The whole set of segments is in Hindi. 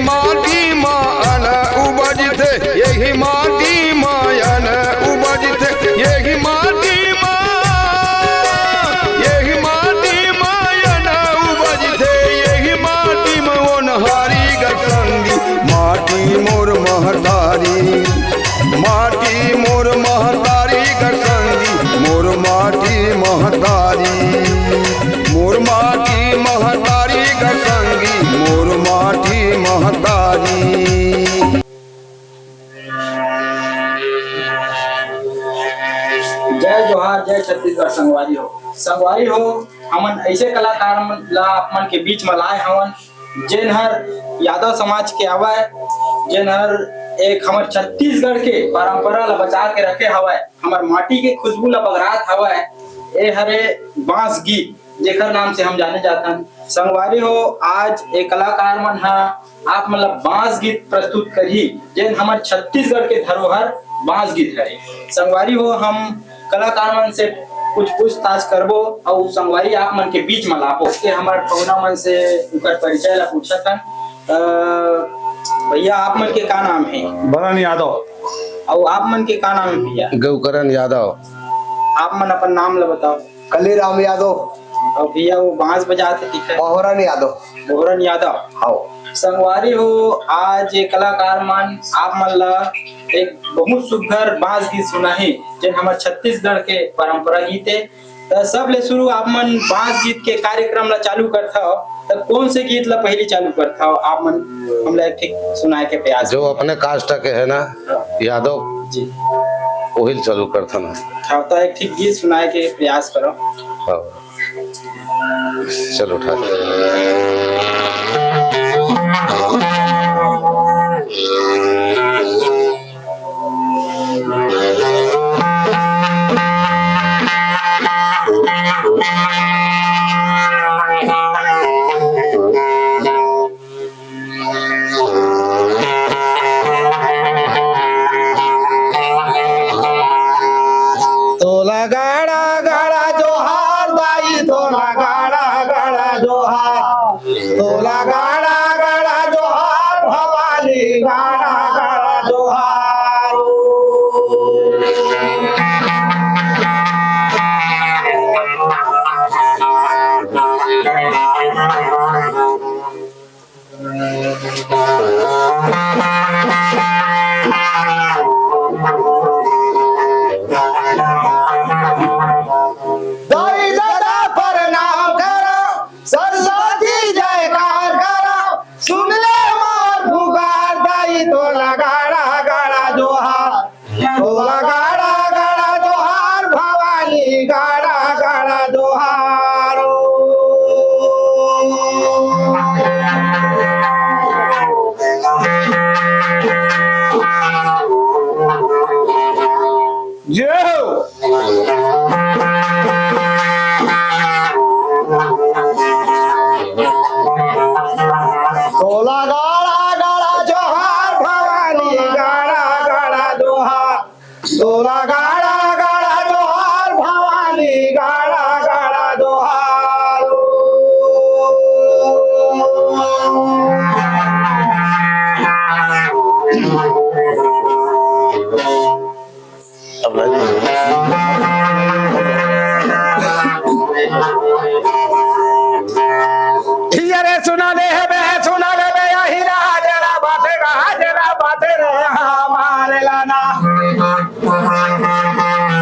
माटी मायन उपजते, यही माटी मायन उपजते, यही माटी मायन उपजते, यही माटी में ओनहारी गंगी। माटी मोर महतारी, माटी मोर महतारी गंगी, मोर माटी महतारी, मोर माटी महतारी गंगी, मोर माटी महतारी। जय जोहार, जय छत्तीसगढ़। संगवारी हो, संगवारी हो, हमन ऐसे कलाकार ला अपन के बीच में लाए हवन जेन हर यादव समाज के हवय, जेन हर एक हमर छत्तीसगढ़ के परंपरा ला बचा के रखे हवय, हमर माटी के खुशबू ला बगरात हवय। ए हरे बांस गीत जेकर नाम से हम जाने जाथन। संगवारी हो, आज एक कलाकार मन हा आप मतलब बांस गीत प्रस्तुत करही जेन हमर छत्तीसगढ़ के धरोहर बांस गीत है। संगवारी हो, हम कलाकार मन से कुछ पूछताछ करबो और संगवारी आप मन के बीच में लाबो के हमार पौना मन से उनका परिचय ला पूछतन। भैया आप मन के का नाम है? बरन यादव। और आप मन के का नाम है भैया? गौकरण यादव। आप मन अपन नाम ला बताओ। कलीराम यादव। और भैया वो बांस बजाते दिखे? मोहरन यादव। मोहरन यादव। हाँ। संगवारी हो, आज ये कलाकार मन आप मन ला एक बहुत सुघर बांस गीत सुनाही जेन हमर छत्तीसगढ़ के परंपरा गीत है। तो सब ले शुरू आप मन बांस गीत के कार्यक्रम ला चालू करता हो, तो कौन से गीत ला पहले चालू करता हो आप मन हमला एक ठीक सुनाए के प्रयास? जो अपने कास्ट के है ना यादव जी, वही चालू करता ना। हाँ, तो एक ठीक गीत सुनाए के प्रयास करो। हाँ, चलो उठा। तोला गाड़ा गाड़ा जोहार दाई, तोला गाड़ा गाड़ा जोहार, तोला गाड़ा गाड़ा जोहार भवानी, गाड़ा गाड़ा जोहार। दाई दादा प्रणाम करो, सरस्वती जयकार करो, सुन ले मोर पुकार। दाई तोला गाड़ा गाड़ा जोहार, तोला गाड़ा गाड़ा जोहार भवानी, गाड़ा गाड़ा जोहार। जय हो। तोला गाड़ा गाड़ा जोहार भवानी, गाड़ा गाड़ा जोहार, तोला गाड़ा गाड़ा जोहार भवानी, गाड़ा गाड़ा जोहार। अरे सुना ले है बे, सुना ले बे, यही जरा बातें रे हमारे लाना।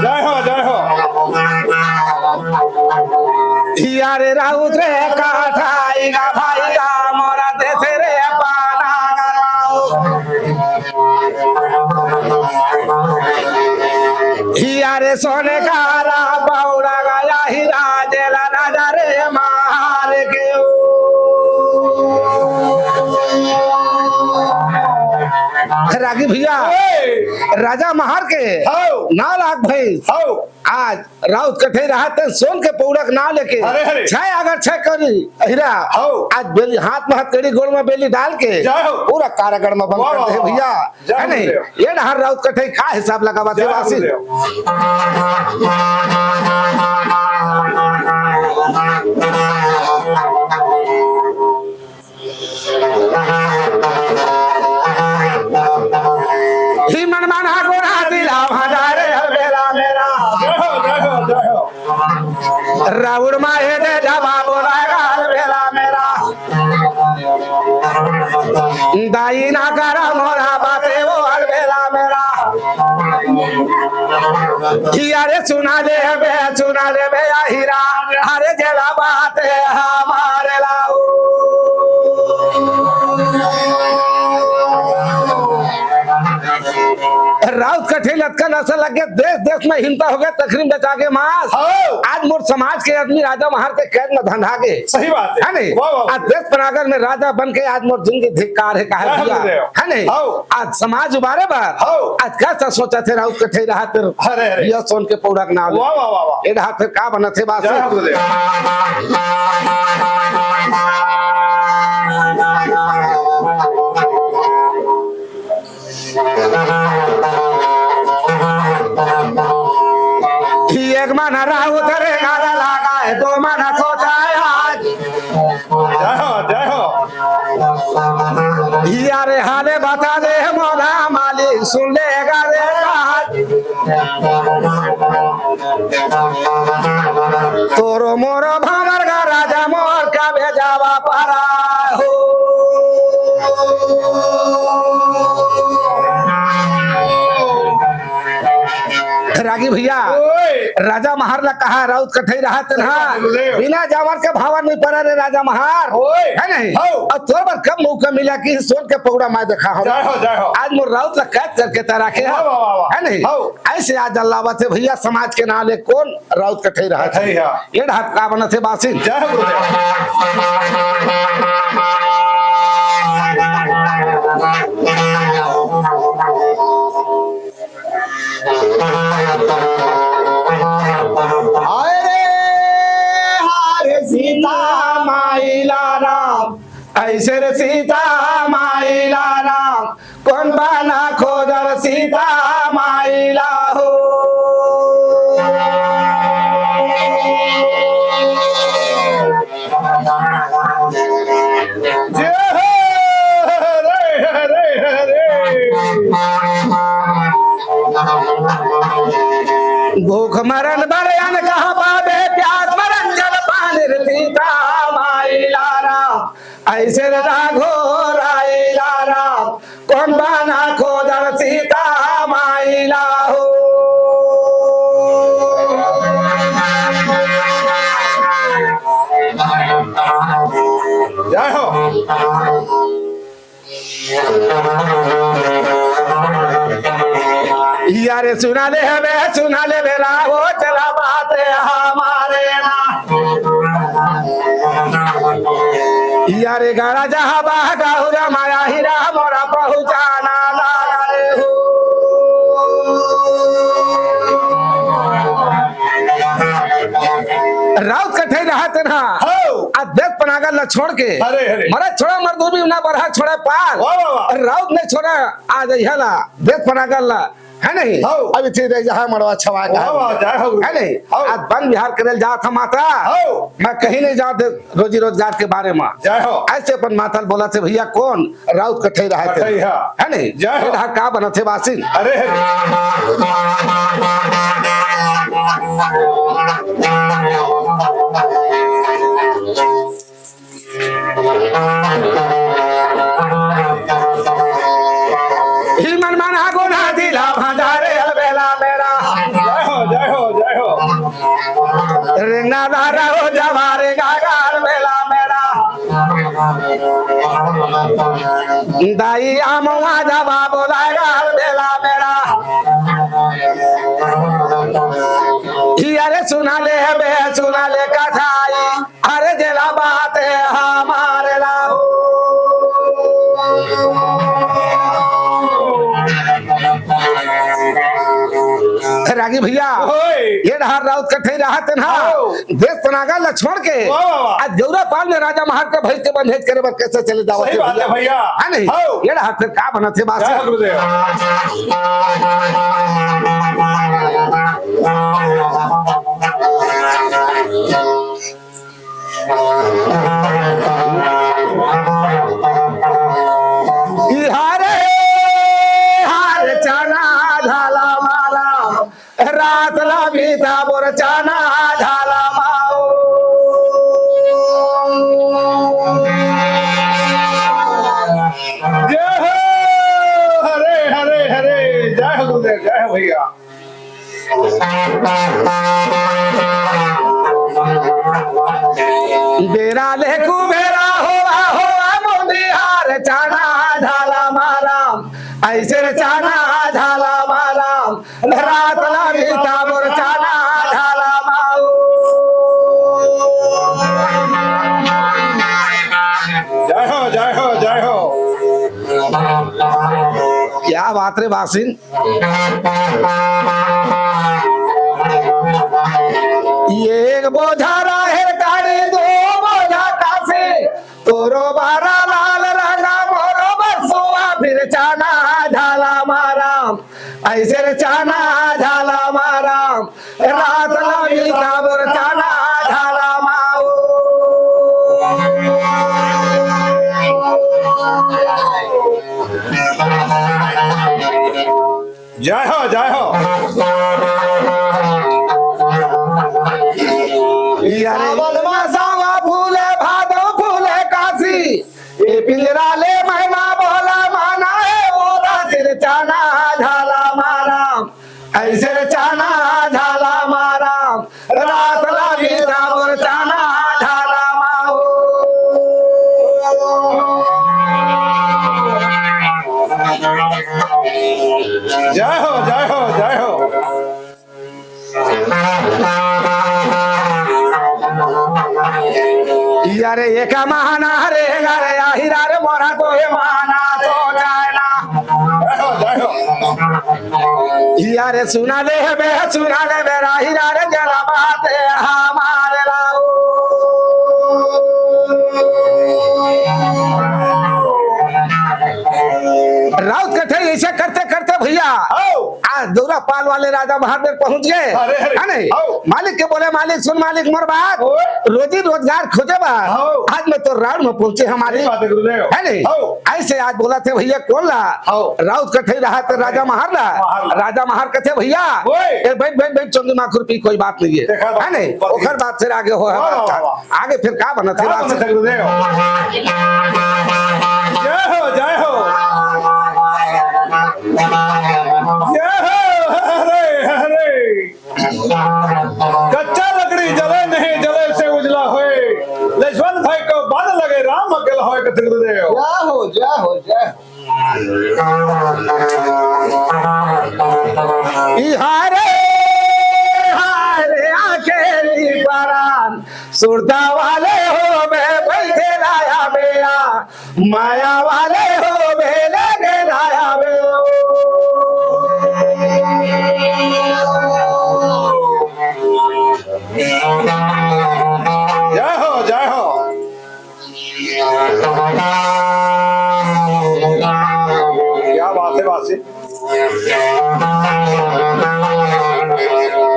जय हो, जय हो। यारे राउत रे काठाईगा भाईगा मोरा देते रे पाना। यारे सोने का रा पौड़ा गया ही राजेला राजा रे मार के। रागी भैया, राजा महार के 9 लाख भाई आज राउत कठे रहा थे सोन के पौड़क ना लेके 6 अगर 6 करी हीरा आज बेली हाथ में हथकड़ी गोड़ में बेली डाल के पूरा कारागढ़ में बंद कर दे भैया, है नहीं? ये हर राउत कठे का हिसाब लगावा देवासी। उड़ा उड़ माहे दे जवा बोला गाल भेला मेरा दाई ना करा मोरा बाते वो हल भेला मेरा अरे सुना दे बे हीरा अरे जला बाते हमारे लाऊ राउत कठे लटकन ऐसा लगे देश देश में हिंसा हो गया तकरीम बचा के मास आज मोर समाज के आदमी राजा महार के कैद में धंधा के सही बात है नहीं आज देश पनागर में राजा बन के आज मोर जिंदगी धिक्कार है कहा है नहीं आज समाज उबारे बार आज कैसा सोचा थे राउत कठे रहा तेरे यह सोन के पौड़क नाम ये रहा फिर का बना थे बात एक माना राहु तेरे गाना लगा है दो माना सोचा है आज जय हो यारे हाले बता दे मोला मालिक सुन लेगा रे तोरो मोरो भामर का राजा मोर का भेजावा पारा हो रागी भैया राजा महार ला कहा राउत कठई रहा बिना जावर के भावा नहीं पड़ा रे राजा महार है नहीं और तोर पर कब मौका मिला कि सोन के पौड़ा मैं देखा हो आज मोर राउत ला कैद करके तारा के है नहीं ऐसे आज अल्लाह से भैया समाज के नाले कौन राउत कठई रहा ये ढाक का बना थे बासिन सीता माइला राम ऐसे रे सीता माइला राम कौन बाना खोजर सीता माइला हो भूख मरण बड़न कहा बाबे प्यास मरण जल पानी सीता माइला राम ऐसे राघो राइला राम कौन बाना खोदर सीता माइला हो जय हो यारे सुना ले मेरा वो चला बात हमारे ना यारे गाड़ा जहाँ बाह गाहुरा माया हीरा मोरा पहुँचाना लागा रे हो राउत कठे रहा तना आज देख पनागर ला छोड़ के मरा छोड़ा मर्दूबी ना बढ़ा छोड़ा पार राउत ने छोड़ा आज यहला देख पनागर ला है नहीं अभी थे जहाँ मरवा छवा है नहीं आज वन विहार करे जा था माता मैं कहीं नहीं जाऊँ रोजी रोजगार के बारे में ऐसे अपन माता बोला थे भैया कौन राउत कठे रहा थे है नहीं का बना थे बासिन मन मना गुना दिला भंडारे अलबेला मेरा जय हो रिंगना दारा हो जवारे गागार बेला मेरा दाई आमवा जवा बोलाएगा बेला मेरा अरे सुना ले कथाई अरे जला बात है हमारे लाओ रागी भैया ये रहा राउत कठे रहा तना देश पनागा ला छोड़ के आज गौरा पाल में राजा महार के भैस के बंधेज करे बर कैसे चले जाओ भैया है नहीं ये रहा फिर का बना थे बात हार चना झाला माला रात ला भी था बोर चना झाला माओ बेरा ले कुबेरा होवा होवा मोदिहार चाना झाला माराम ऐसे रे चाना झाला माराम रात लागी ताबोर चाना झाला माऊ जय हो जय हो जय हो। क्या बात रे बासिन ये एक बोझा राहेर गाड़ी दो बोझा कासे तोरो बारा लाल रंगा मोरो बरसुआ फिर चाना झाला माराम ऐसे रे चाना झाला माराम रात लागी ताबोर चाना झाला माऊ जय हो जय हो। सावन सावा फूले भादो फूले काशी ये पिंजरा ले महिमा बोला माना है ओरा सिर चाना झाला माराम ऐसे रे चाना झाला माराम रात लागी ताबोर चाना झाला माओ जय हो जय हो जय हो। यारे एक महाना रे गारे आहिरा रे मोरा तो हे महाना तो जाना जय हो जय हो। यारे सुना ले बे सुना ले बे आहिरा रे जरा बाते हमारे लाओ राउत कथे ऐसे करते करते भैया आज दौरा पाल वाले राजा महादेव पहुंच गए अरे, अरे, है नहीं आओ। मालिक के बोले मालिक सुन मालिक मोर बात रोजी रोजगार खोजे बा आओ। आज मैं तो राउंड में पहुंचे हमारे सही बात है गुरुदेव। है नहीं आओ। ऐसे आज बोला थे भैया कौन ला आओ। राउत कथे रहा तो राजा महार ला महार ला। राजा महार कथे भैया ओए। ए बैठ बैठ बैठ चंगी माखुर पी कोई बात नहीं है देखा बात- है नहीं बात- ओखर बात से आगे हो है वाह, बात वाह, का। आगे फिर का बना थे क्या बात बनत से है गुरुदेव। जय हो जय हो जय हो। हरे हरे कच्चा लकड़ी जले नहीं जले से उजला होए लक्ष्मण भाई को बाण लगे राम अकेला होए कथे गुरुदेव। जय हो जय हो जय हारे हारे अकेली परान सुरता वाले हो बे बैठे लाया बेया माया वाले हो बे लगे लाया बे जय हो जय हो। क्या बात है वासी।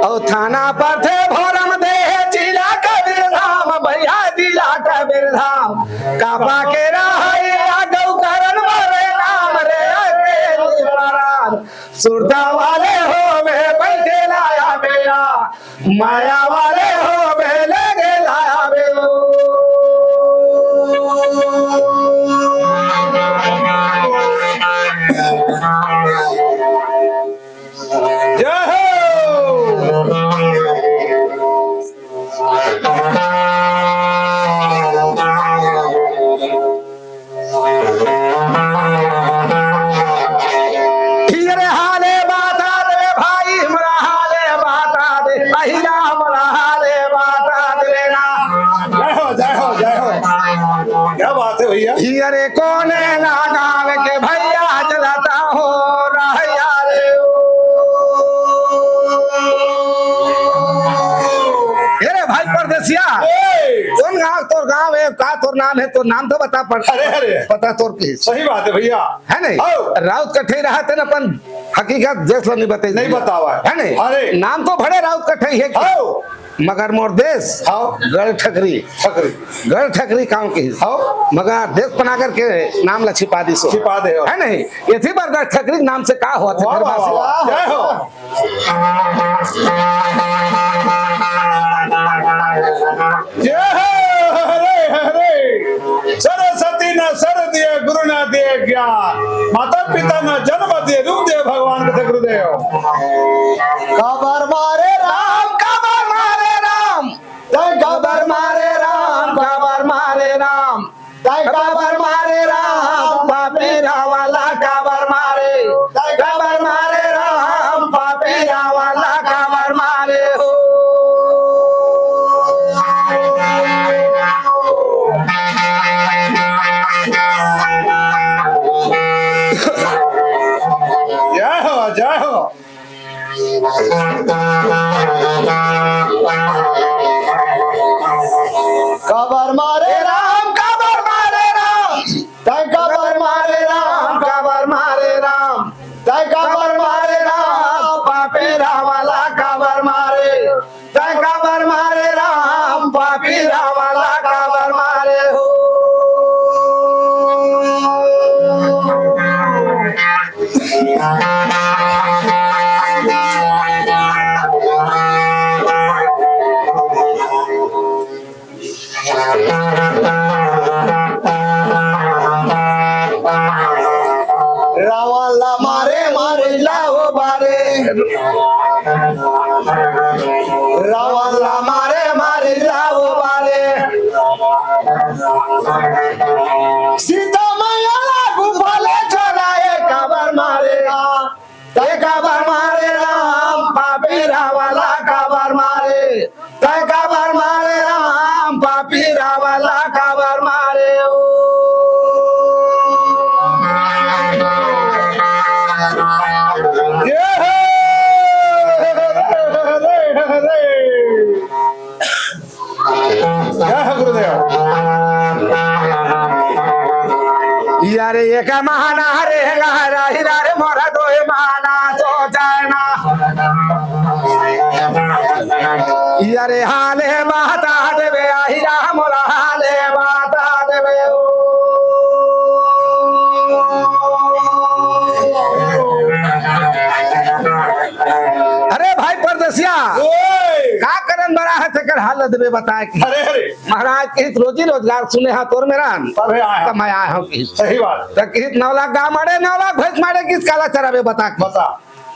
और थाना पर थे भोरम दे जिला कबीर धाम भैया जिला कबीर धाम काबा के रहे गौ करण मरे नाम रे अकेली परान सुरता वाले हो बे बैठे लाया बेया माया वाले हो बे लगे लाया बे जय हीरे हाले बाता दे भाई हमरा हाले बाता दे अहिरा हमरा हाले बाता दे ना हो जय हो जय हो। क्या बात है भैया। हीरे कोने ना गाँव के भैया जलाता हो रहया रे अरे भाई परदेसिया कौन गाँव तोर गाँव है का तोर नाम है तोर नाम तो बता पड़ अरे, अरे। पता तोर की सही बात है भैया। है नहीं आओ। राउत कठे रहा थे ना अपन हकीकत देश लो नहीं बते नहीं बतावा है नहीं अरे। नाम तो बड़े राउत कठे है आओ। मगर मोर देश आओ। गढ़ ठकरी ठकरी गढ़ ठकरी गाँव के आओ। मगर देश बनाकर के नाम ला छिपा दी सो छिपा दे। है नहीं ये थी बार गढ़ ठकरी नाम से का हुआ वाह, था वाह, वाह। जय हो। जय हो। हरे हरे सरस्वती न सर दिए गुरु न दिए ज्ञान माता पिता न जन्म दे रूप दे भगवान के गुरुदेव कबर मारे राम कबर मारे राम जय कबर मारे राम कबर मारे राम जय कबर मारे राम पापीरा वाला कबर मारे जय कबर मारे राम पापीरा वाला कबर मारे हो जय हो कबर मारे राम कबर मारे राम जय कबर मारे राम कबर मारे राम जय कबर मारे राम पापीरा वाला कबर मारे जय कबर मारे राम पापीरा वाला कबर मारे हो रावला मारे मारे लाओ बारे रावला मारे मारे लाओ बारे सीता मैया गुफाले चढ़ाए कबर मारे तय कबर मारे राम पापीरा वाला कबर मारे तय कबर मारे राम पापीरा वाला कबर मारे यारे एक महाना रे गारा हिरा रे मोरा दोय माना तो जाना यारे हाले बाता देवे हिरा मोरा हाले बाता देवे अरे भाई परदेसिया का करन बड़ा है तेकर हालत में बताए कि अरे अरे महाराज के रोजी रोजगार सुने हा तोर मेरा तबे आया कमाया आया हूं कि सही बात तो किस 9 लाख गाँव मारे 9 लाख भैंस मारे किस काला चरावे बता के बता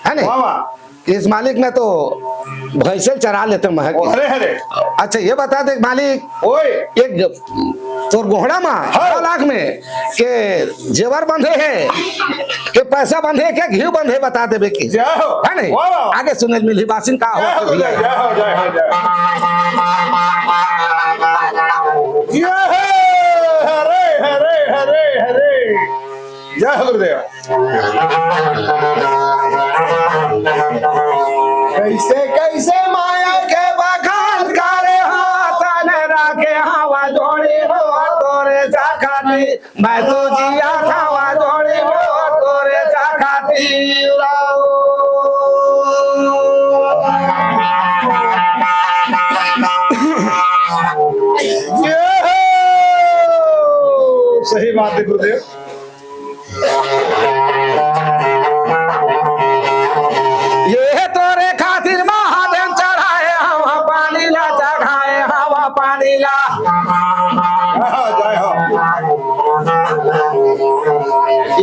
है नहीं मामा इस मालिक ने तो भैंसे चरा लेते महक अरे अरे अच्छा ये बता दे मालिक ओए एक तोर गोहड़ा में 9 लाख में के जेवर बंधे है के पैसा बंधे के घी बंधे बता देबे की जय हो है नहीं वाह आगे सुने मिली बासिन का जय हो हो जय हो जय हो जय हरे हरे हरे हरे जय हो गुरुदेव कैसे कैसे माया के बखान करे हाथन राखे हवा जोड़ी हो तोरे जाखाती मैं तो जिया हवा जोड़ी हो तोरे जाखाती सही बात है गुरुदेव ये तोरे खातिर महादेव चढ़ाए हवा पानी ला चढ़ाए हवा पानी ला जय हो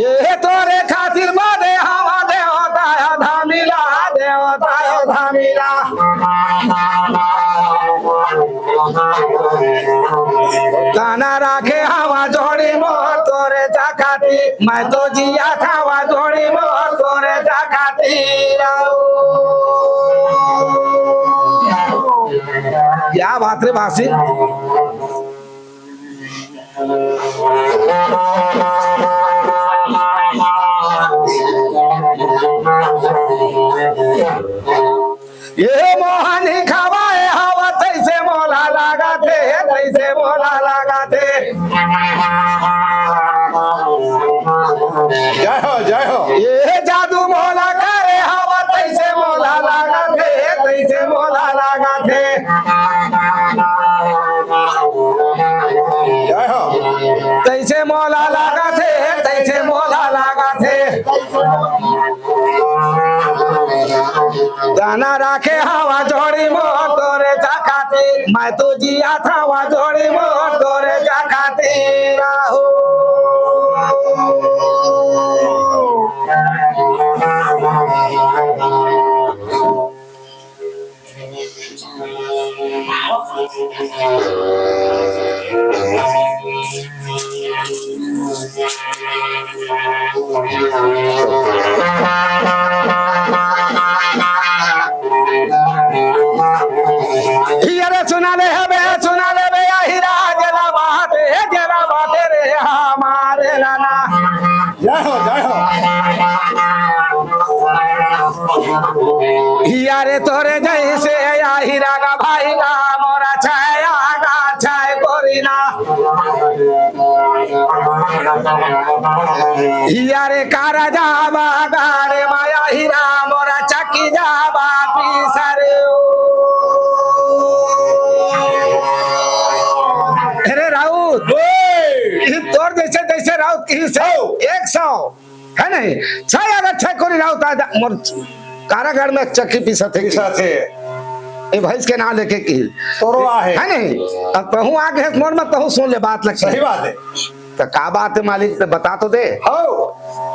ये तोरे खातिर बादे हवा देवता धामिला देवता धामिला गाना राखे हवा जोड़ी मोर तोरे जाखाती मैं तो जिया थावा जोड़ी मोर तोरे जाखाती क्या बात रे भाषी ये मोहनी खवाए हवा तैसे मोला लगा थे तैसे मोला लगा थे जय हो ये जादू मोला करे हवा तैसे मोला लगा थे तैसे मोला लगा थे जय हो तैसे मोला लगा थे तैसे मोला लगा थे गाना राखे हवा जोड़ी मोर तोरे जाखाती मैं तो जिया था हवा जोड़ी मोर तोरे जाखाती राहू अरे सुना ले बे हीरा जला बाटे रे हमारे लाना। जय हो जय हो। यारे तोरे जैसे या हीरा का भाई का मोरा छाया का छाय कोरीना। यारे कारा जाबा गारे माया हीरा मोरा चकी जाबा पीसरे। अरे राउत तोर जैसे जैसे राउत की से 100 है नहीं 6 अगर 6 कोरी राउत आ मोर कारागार में चक्की पीसत है ए भैंस के ना लेके की तोरो आहे है नहीं। अब कहूँ आगे मोर में कहूँ सुन ले बात लग सही बात है। तो का बात है मालिक तो बता तो दे। हो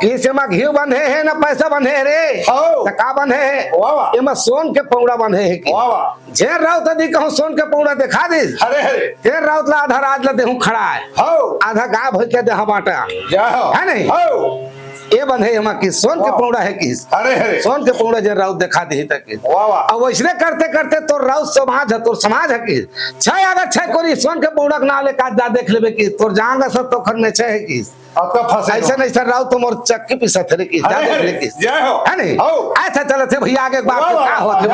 किस में घी बंधे है ना पैसा बंधे है रे। हो। तो का बंधे है वाह वाह। एमा सोन के पौड़ा बंधे है की वाह वाह। जेर राउत दी कहूँ सोन के पौड़ा दिखा दे। हरे हरे जेर राउत ला आधा राज ला देहूँ खड़ा है हो आधा गाय भैंस के देहा बाटा जय हो है नहीं। हो ये बंधे हमा की सोन के पौड़ा है की हरे हरे सोन के पौड़ा जे राउत दिखा दे तक वाह वाह। अब वैसने करते करते तो राउत समाज है तोर समाज है की 6 अगर 6 कोरी सोन के पौड़ा ना ले का जा देख लेबे की तोर जांग सब तो खन में 6 है की आपका फंसे ऐसा नहीं सर राउत तो मोर चक्की पिसा थे की जा देख ले की जय हो है नहीं। हो अच्छा चलो थे भैया आगे बात वाह, क्या वाह, होते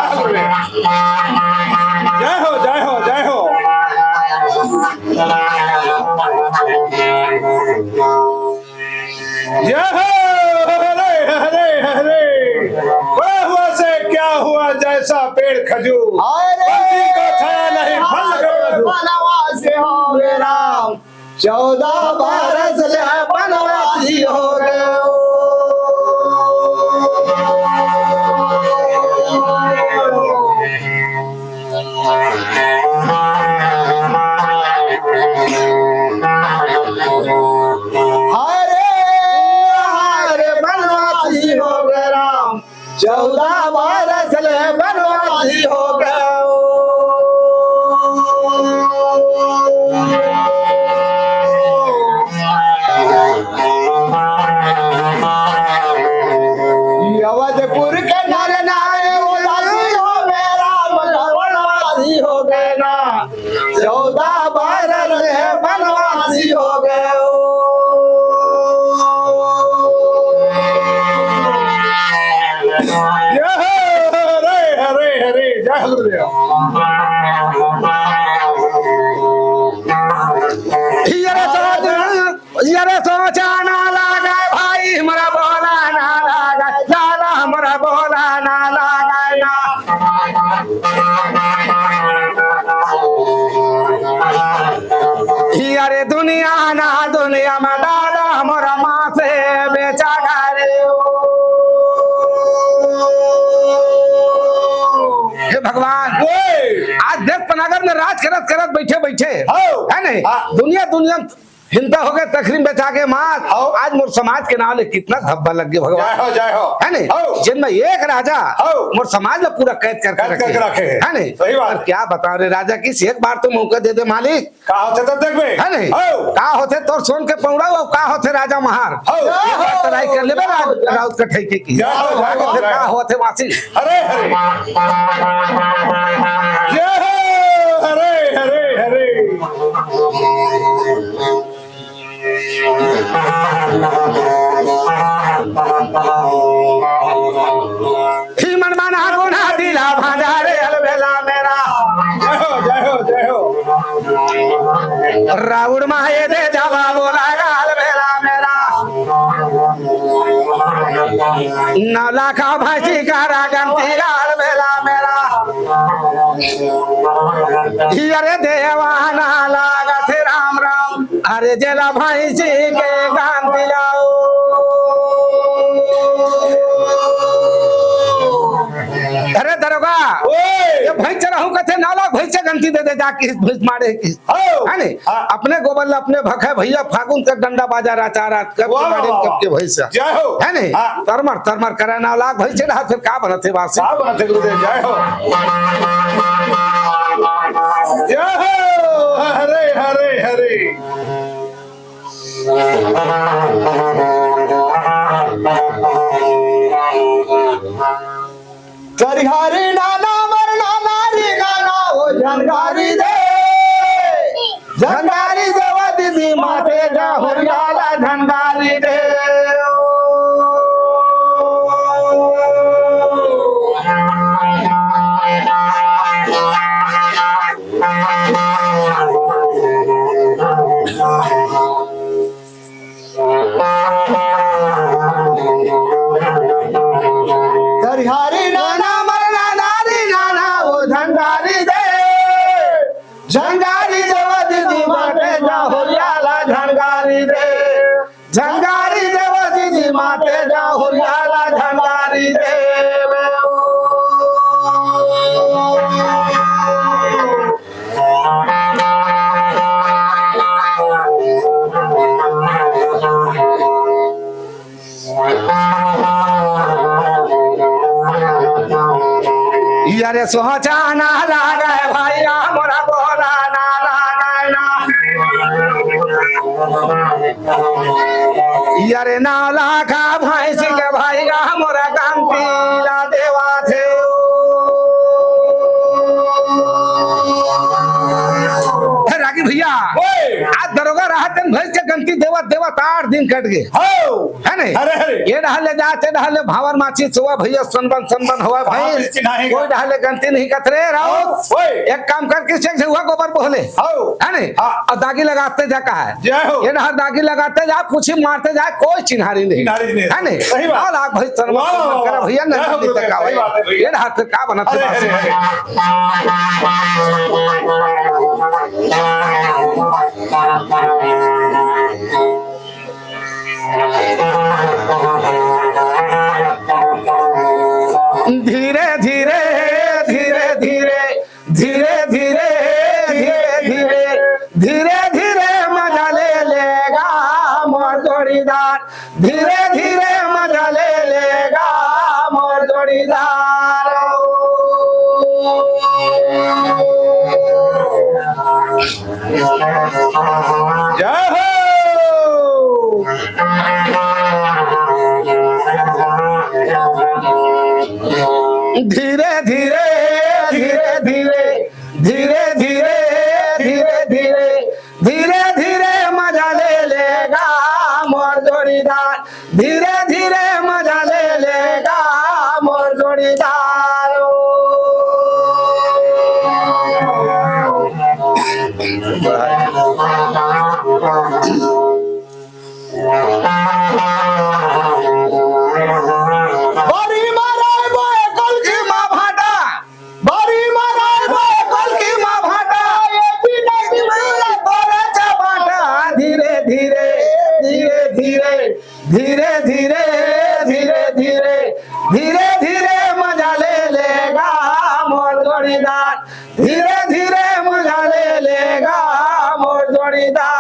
जय हो जय हो जय हो। जय हो हरे हरे हरे। वह हुआ से क्या हुआ जैसा पेड़ खजूर पत्ती को छाया नहीं फल लगे मधुर। 14 बरस ले बनवासी हो गए। हरे बनवासी हो गए राम 14 बरस ले बनवासी हो गए। अवधपुर के नर नारे उदासी हो गए राम बनवासी हो गए ना 14 बरस ले बनवासी हो गए। जय हो हरे हरे हरे जय हो गुरुदेव। यारे सोचा ना लागे भाई हमारा बोला ना लागे लाला हमारा बोला ना लागे ना। यारे दुनिया ना दुनिया में लाला हमारा माँ से बेचा करे। हे भगवान आज देश पनागर में राज करत करत बैठे बैठे हो। है नहीं हाँ। दुनिया हिंदा हो गए तकरीम बेचा के मात हो। आज मोर समाज के नाम ले कितना धब्बा लग गया भगवान जय हो है नहीं। हो। जिनमें एक राजा हो। मोर समाज में पूरा कैद करके कैद करके रखे हैं। है नहीं। सही बात। और क्या बता रहे राजा किस एक बार तो मौका दे दे मालिक का होते तब देखबे है नहीं। हो का होते तोर सोन के पौड़ा और का होते राजा महार हो। एक बार ट्राई कर लेबे राउत का ठेके की जय हो, जय हो, होते जय का हो। होते वासी हरे हरे जय हो हरे हरे हरे। ही मन माना गुना दिला भंडारे अलबेला मेरा जय हो जय हो जय हो। राउड़ माये दे जावा बोला गाल बेला मेरा 9 लाख भाजी कारा गंती गाल बेला मेरा। अरे देवाना लागत राम राम अरे जेला भाई जी के गान दिलाओ। अरे दरोगा ये भैंस रहूं कथे 9 लाख भैंस गंती दे दे जाके भैंस मारे की हो। है नहीं। हाँ। अपने गोबर ला अपने भखे भैया फागुन तक डंडा बाजा राचा रात कब वाह, के मारे वाह, कब के भैंस जय हो। है नहीं। हाँ। तरमर करे 9 लाख भैंस रहा फिर का बनते वासी का बनते गुरुदेव जय हो। जय हो हरे हरे हरे करिहारी नाना मरना नारी गाना ओ झंगारी दे झंगारी देवा दीदी माते जा होरियाला झंगारी दे करिहारी नाना मरना नारी गाना ओ झंगारी दे झंगारी देवा दीदी माते जा होरियाला झंगारी दे झंगारी देवा दीदी माते जा होरियाला झंगारी दे यारे सोचा ना लागे भाई मोरा बोला ना लागे ना यारे ना लाखा भाई के भाई मोरा कांती ला देवा थे रागी भैया आज दरोगा राहत भैंस के गंती देवा देवा 8 दिन कट गए है नहीं हरे हरे ये ढाले जाते ढाले भावर माची सुबह भैया सनबन हुआ भाई कोई ढाले गंती नहीं कतरे राव एक काम कर किसे से हुआ गोबर बोले है नहीं और दागी लगाते जा कहा है ये ढाल दागी लगाते जा कुछ ही मारते जाए कोई चिन्हारी नहीं है नहीं सही बात आप भाई सनबन कर भैया नहीं तक भाई ये ढाल फिर का बनाते धीरे धीरे धीरे धीरे धीरे धीरे धीरे धीरे धीरे धीरे मजा ले लेगा मोर जोड़ीदार धीरे धीरे मजा ले लेगा मोर जोड़ीदार जय हो धीरे धीरे धीरे धीरे धीरे धीरे धीरे धीरे धीरे धीरे मजा ले लेगा मोर जोड़ीदार धीरे धीरे मजा ले लेगा मोर जोड़ीदार बारी माराय बोए कल की माँ भाटा बारी माराय बोए कल की माँ भाटा ये बिना की मेरा तोरे चपाटा धीरे धीरे धीरे धीरे धीरे धीरे धीरे धीरे धीरे धीरे मजा ले लेगा मोर जोड़ीदार धीरे धीरे मजा ले लेगा मोर जोड़ीदार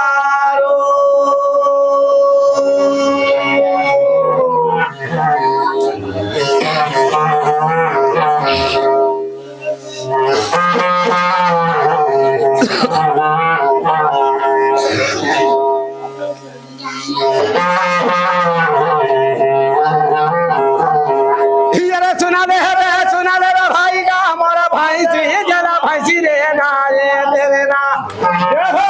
सुना दे रे भाई का हमारा भाई से जरा भाई रे ना रे देवे ना जय हो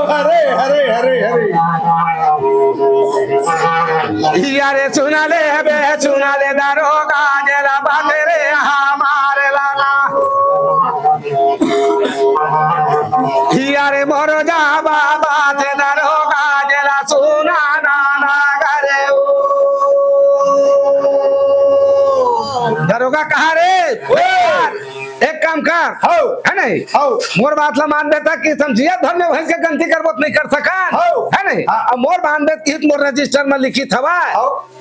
हरे हरे हरे हरे यारे सुना ले दारोगा जरा बात रे हमारे लाला यारे मोरो जा बाबा ते दारोगा जरा सुना ना करे दारोगा कहा रे एक काम कर है नहीं मोर बात ला मान देता कि समझिए धर्म में भैंस के गलती करबो नहीं कर सका है नहीं अब मोर मान देत कि मोर रजिस्टर में लिखित हवा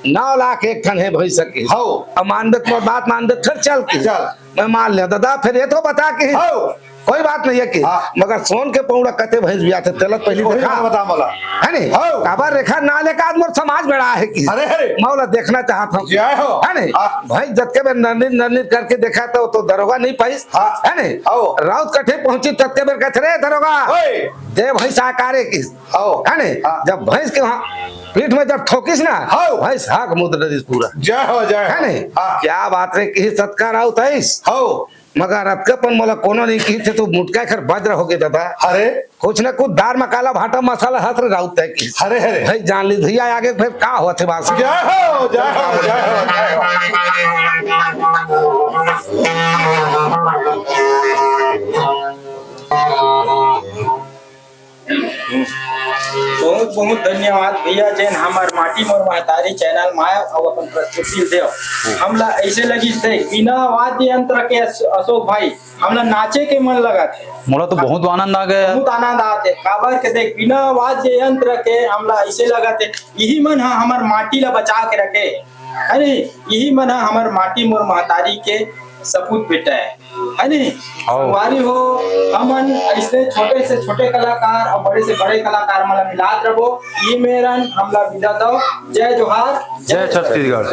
9 लाख एक ठन है भैंस की अब मान देत मोर बात मान देत फिर चल मैं मान ले दादा फिर ये तो बता कि कोई बात नहीं है कि हाँ। मगर सोन के पौड़ा कते भैंस बिया थे तेलत पहली वही देखा तो बता मोला। है नहीं हाँ। काबर रेखा ना लेकर आज मोर समाज बड़ा है कि अरे अरे मौला देखना चाहता हूँ जय हो। है नहीं हाँ। भाई जत्के बेर नरनित नरनित करके देखा तो दरोगा नहीं पाइस हाँ। है नहीं आओ। राउत कठे पहुंची तत्के बेर कहते रे दरोगा ओए दे भैंस आकारे किस आओ। है नहीं हाँ। जब भैंस के वहाँ पीठ में जब ठोकिस ना हाँ। भैंस हाक मुद्र दिस पूरा जय हो जय है हो। नहीं हाँ। क्या बात है कि सत्कार राउत है हो मगर अतके पण मोला कोनो नहीं की थे तो मुटका खर वज्र हो गए दादा अरे कुछ न कुछ दार मकाला भाटा मसाला हाथ रे राउत है कि अरे अरे भाई जान ली भैया आगे फिर का हुआ थे बात जय हो जय हो जय हो जय हो। बहुत बहुत धन्यवाद भैया जैन हमार माटी मोर महतारी चैनल माया और अपन प्रस्तुति देव हमला ऐसे लगी थे बिना वाद्य यंत्र के अशोक भाई हमला नाचे के मन लगा थे मोला तो बहुत आनंद आ गया बहुत आनंद आते काबर के देख बिना वाद्य यंत्र के हमला ऐसे लगा थे यही मन है हमार माटी ला बचा के रखे अरे यही मन है हमार माटी मोर महतारी के सपूत बेटा है नहीं संगवारी हो हमन ऐसे छोटे से छोटे कलाकार और बड़े से बड़े कलाकार मला मिलात रहो ये मेरन हमला विदा दो जय जोहार जय छत्तीसगढ़।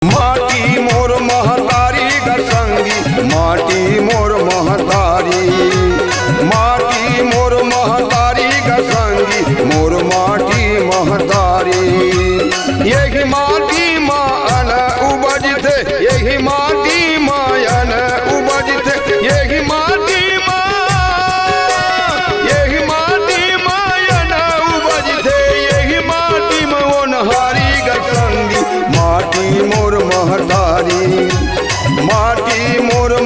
माटी मोर महतारी गसंगी माटी मोर महतारी माटी मोर महतारी गसंगी मोर माटी महतारी यही माटी मायन उपजते यही माटी मायन उपजते यही माटी यही माटी मायन उपजते यही माटी मोनहारी गसंगी माटी मोर महतारी माटी मोर